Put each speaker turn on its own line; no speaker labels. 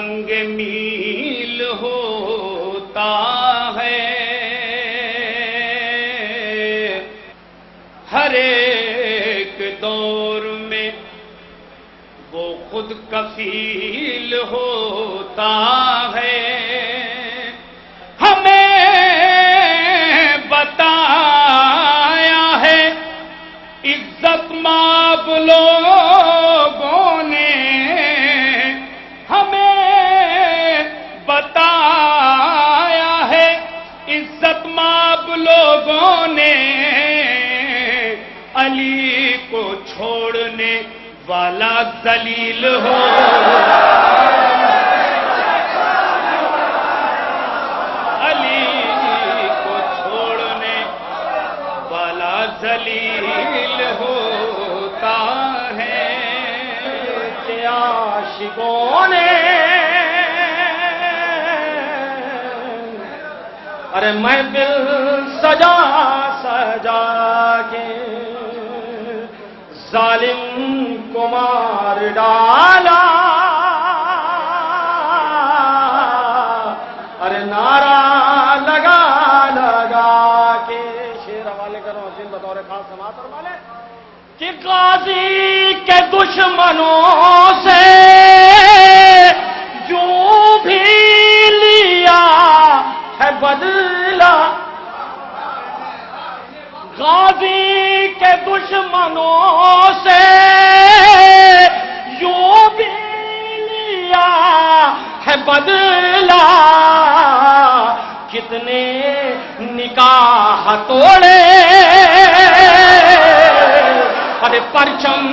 سنگ میل ہوتا ہے، ہر ایک دور میں وہ خود کفیل ہوتا ہے۔ ہمیں بتایا ہے عزت مآب لوگوں نے، ہمیں بتایا ہے عزت مآب لوگوں نے، علی کو چھوڑنے والا ذلیل ہو، علی کو چھوڑنے والا ذلیل ہوتا ہے۔ کہ عاشقوں نے ارے میں دل سجا سجا کے ظالم کو مار ڈالا، ارے نعرہ لگا لگا کے، شعر حوالے کرو حسین بطور خاص سماعت فرمانے کہ غازی کے دشمنوں سے جو بھی لیا ہے بدلہ، غازی کے دشمنوں سے یوں بھی لیا ہے بدلہ، کتنے نکاح توڑے ارے پرچم